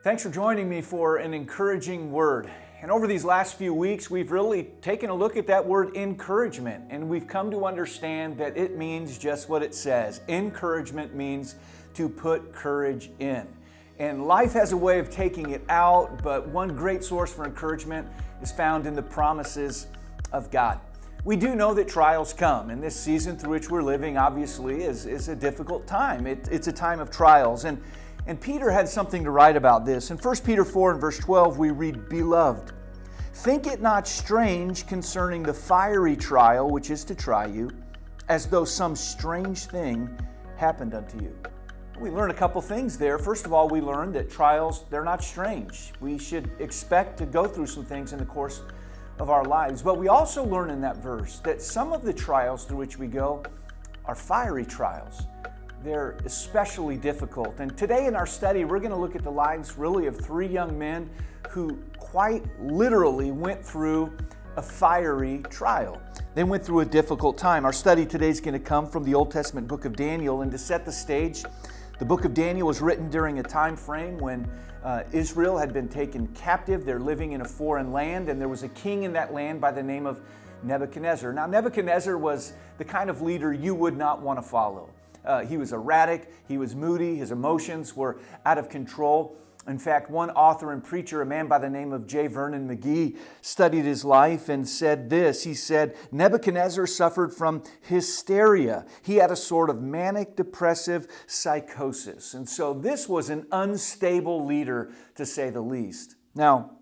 Thanks for joining me for an encouraging word. And over these last few weeks, we've really taken a look at that word encouragement, and we've come to understand that it means just what it says. Encouragement means to put courage in. And life has a way of taking it out, but one great source for encouragement is found in the promises of God. We do know that trials come, and this season through which we're living obviously is a difficult time. It's a time of trials. And Peter had something to write about this. In 1 Peter 4 and verse 12, we read, "Beloved, think it not strange concerning the fiery trial which is to try you, as though some strange thing happened unto you." We learn a couple things there. First of all, we learn that trials, they're not strange. We should expect to go through some things in the course of our lives. But we also learn in that verse that some of the trials through which we go are fiery trials. They're especially difficult. And today in our study, we're going to look at the lives really of three young men who quite literally went through a fiery trial. They went through a difficult time. Our study today is going to come from the Old Testament book of Daniel. And to set the stage, the book of Daniel was written during a time frame when Israel had been taken captive. They're living in a foreign land, and there was a king in that land by the name of Nebuchadnezzar. Now, Nebuchadnezzar was the kind of leader you would not want to follow. He was erratic, he was moody, his emotions were out of control. In fact, one author and preacher, a man by the name of J. Vernon McGee, studied his life and said this. He said, Nebuchadnezzar suffered from hysteria. He had a sort of manic depressive psychosis. And so this was an unstable leader, to say the least. Now,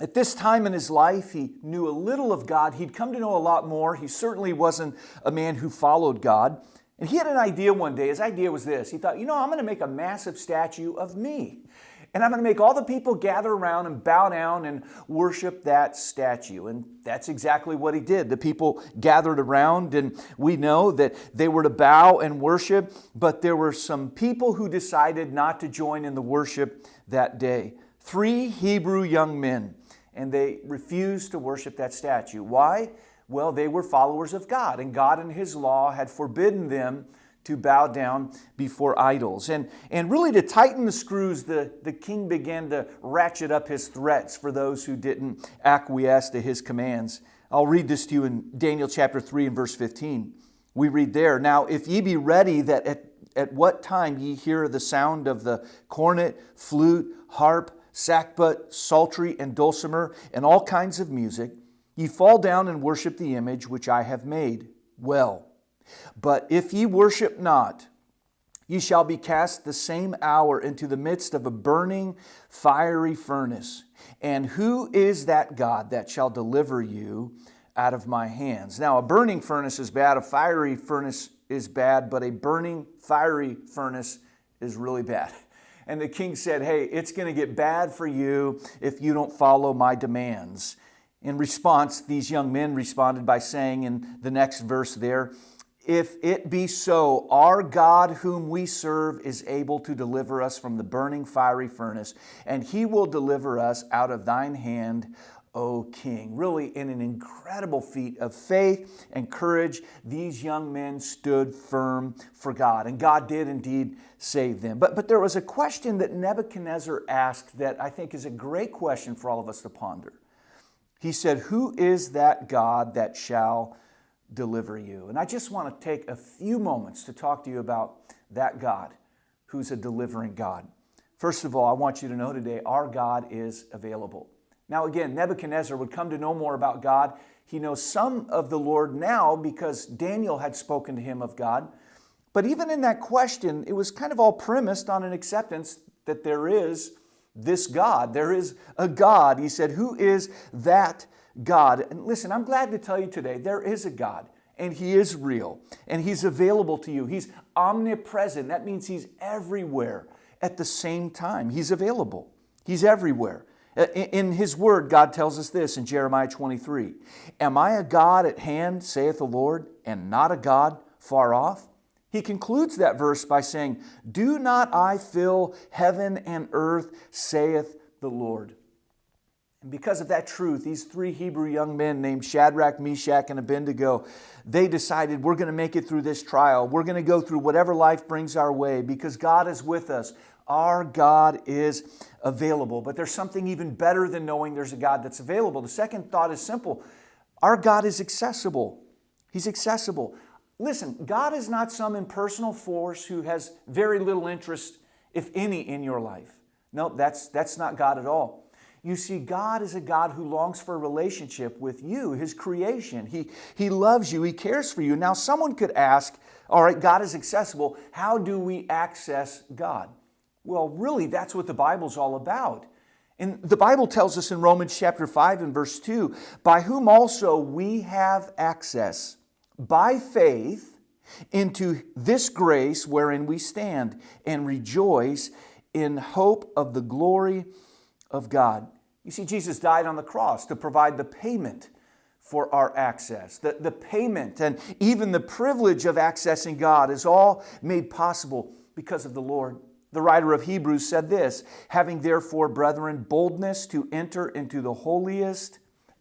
at this time in his life, he knew a little of God. He'd come to know a lot more. He certainly wasn't a man who followed God. And he had an idea one day. His idea was this. He thought, I'm going to make a massive statue of me. And I'm going to make all the people gather around and bow down and worship that statue. And that's exactly what he did. The people gathered around, and we know that they were to bow and worship, but there were some people who decided not to join in the worship that day. 3 Hebrew young men, and they refused to worship that statue. Why? Well, they were followers of God, and God in His law had forbidden them to bow down before idols. And really to tighten the screws, the king began to ratchet up his threats for those who didn't acquiesce to his commands. I'll read this to you in Daniel chapter 3 and verse 15. We read there, "Now if ye be ready that at what time ye hear the sound of the cornet, flute, harp, sackbut, psaltery, and dulcimer, and all kinds of music, ye fall down and worship the image which I have made. Well, but if ye worship not, ye shall be cast the same hour into the midst of a burning fiery furnace. And who is that God that shall deliver you out of my hands?" Now, a burning furnace is bad, a fiery furnace is bad, but a burning fiery furnace is really bad. And the king said, hey, it's going to get bad for you if you don't follow my demands. In response, these young men responded by saying in the next verse there, "If it be so, our God whom we serve is able to deliver us from the burning fiery furnace, and He will deliver us out of thine hand, O King." Really, in an incredible feat of faith and courage, these young men stood firm for God, and God did indeed save them. But there was a question that Nebuchadnezzar asked that I think is a great question for all of us to ponder. He said, "Who is that God that shall deliver you?" And I just want to take a few moments to talk to you about that God who's a delivering God. First of all, I want you to know today, our God is available. Now again, Nebuchadnezzar would come to know more about God. He knows some of the Lord now because Daniel had spoken to him of God. But even in that question, it was kind of all premised on an acceptance that there is this God. There is a God. He said, "Who is that God?" And listen, I'm glad to tell you today, there is a God, and He is real, and He's available to you. He's omnipresent. That means He's everywhere at the same time. He's available. He's everywhere. In His Word, God tells us this in Jeremiah 23. "Am I a God at hand, saith the Lord, and not a God far off?" He concludes that verse by saying, "Do not I fill heaven and earth, saith the Lord." And because of that truth, these 3 Hebrew young men named Shadrach, Meshach, and Abednego, they decided we're going to make it through this trial. We're going to go through whatever life brings our way because God is with us. Our God is available. But there's something even better than knowing there's a God that's available. The second thought is simple. Our God is accessible. He's accessible. Listen, God is not some impersonal force who has very little interest, if any, in your life. No, that's not God at all. You see, God is a God who longs for a relationship with you, His creation. He loves you. He cares for you. Now, someone could ask, all right, God is accessible. How do we access God? Well, really, that's what the Bible's all about. And the Bible tells us in Romans chapter 5 and verse 2, by whom also we have access by faith into this grace wherein we stand and rejoice in hope of the glory of God. You see, Jesus died on the cross to provide the payment for our access. The payment and even the privilege of accessing God is all made possible because of the Lord. The writer of Hebrews said this, having therefore, brethren, boldness to enter into the holiest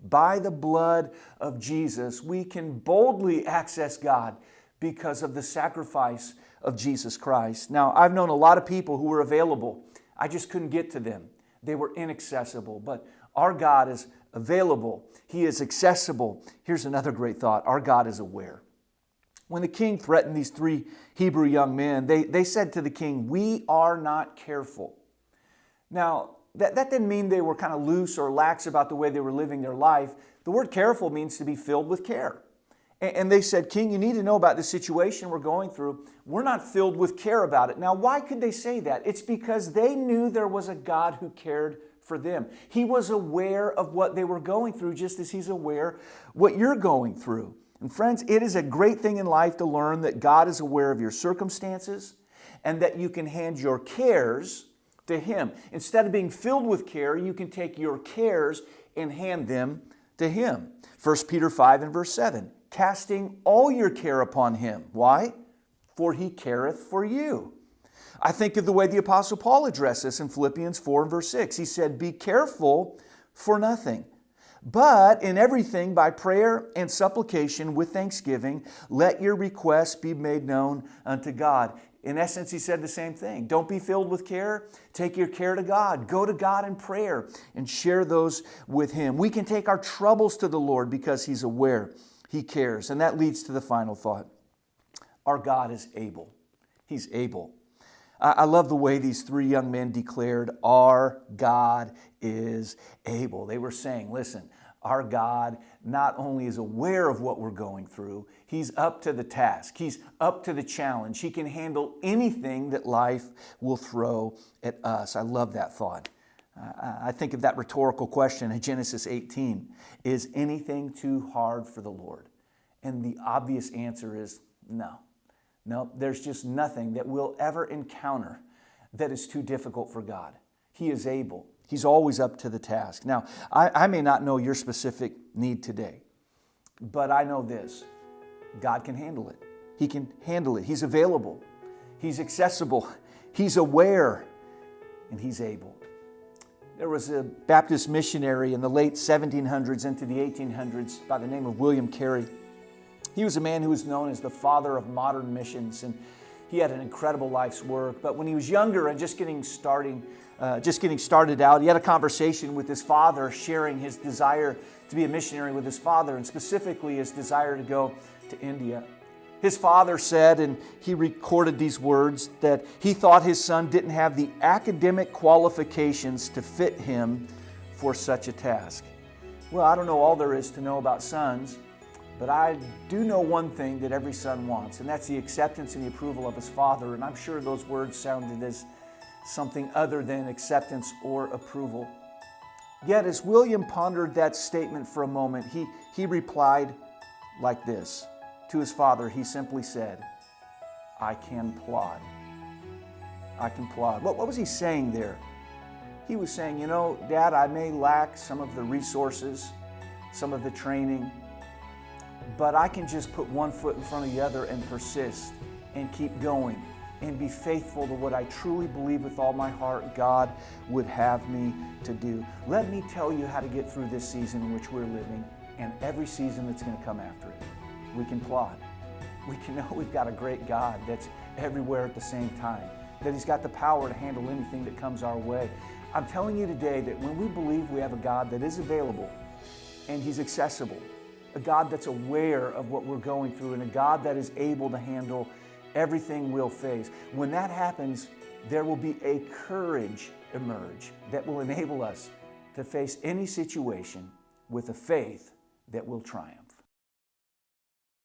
by the blood of Jesus. We can boldly access God because of the sacrifice of Jesus Christ. Now, I've known a lot of people who were available. I just couldn't get to them. They were inaccessible, but our God is available. He is accessible. Here's another great thought. Our God is aware. When the king threatened these 3 Hebrew young men, they said to the king, we are not careful. Now, that didn't mean they were kind of loose or lax about the way they were living their life. The word careful means to be filled with care. And they said, King, you need to know about the situation we're going through. We're not filled with care about it. Now, why could they say that? It's because they knew there was a God who cared for them. He was aware of what they were going through, just as He's aware what you're going through. And friends, it is a great thing in life to learn that God is aware of your circumstances and that you can hand your cares to Him. Instead of being filled with care, you can take your cares and hand them to Him. 1 Peter 5 and verse 7. Casting all your care upon Him. Why? For He careth for you. I think of the way the Apostle Paul addressed this in Philippians 4 and verse 6. He said, be careful for nothing, but in everything by prayer and supplication with thanksgiving, let your requests be made known unto God. In essence, he said the same thing. Don't be filled with care. Take your care to God. Go to God in prayer and share those with Him. We can take our troubles to the Lord because He's aware. He cares. And that leads to the final thought. Our God is able. He's able. I love the way these 3 young men declared, our God is able. They were saying, listen, our God not only is aware of what we're going through, He's up to the task. He's up to the challenge. He can handle anything that life will throw at us. I love that thought. I think of that rhetorical question in Genesis 18. Is anything too hard for the Lord? And the obvious answer is no. No, there's just nothing that we'll ever encounter that is too difficult for God. He is able. He's always up to the task. Now, I may not know your specific need today, but I know this. God can handle it. He can handle it. He's available. He's accessible. He's aware. And He's able. There was a Baptist missionary in the late 1700s into the 1800s by the name of William Carey. He was a man who was known as the father of modern missions, and he had an incredible life's work. But when he was younger and just getting started out, he had a conversation with his father, sharing his desire to be a missionary with his father, and specifically his desire to go to India. His father said, and he recorded these words, that he thought his son didn't have the academic qualifications to fit him for such a task. Well, I don't know all there is to know about sons, but I do know one thing that every son wants, and that's the acceptance and the approval of his father. And I'm sure those words sounded as something other than acceptance or approval. Yet as William pondered that statement for a moment, he replied like this. To his father, he simply said, I can plod. I can plod. What was he saying there? He was saying, you know, Dad, I may lack some of the resources, some of the training, but I can just put one foot in front of the other and persist and keep going and be faithful to what I truly believe with all my heart God would have me to do. Let me tell you how to get through this season in which we're living and every season that's going to come after it. We can plod. We can know we've got a great God that's everywhere at the same time. that He's got the power to handle anything that comes our way. I'm telling you today that when we believe we have a God that is available and He's accessible, a God that's aware of what we're going through, and a God that is able to handle everything we'll face, when that happens, there will be a courage emerge that will enable us to face any situation with a faith that will triumph.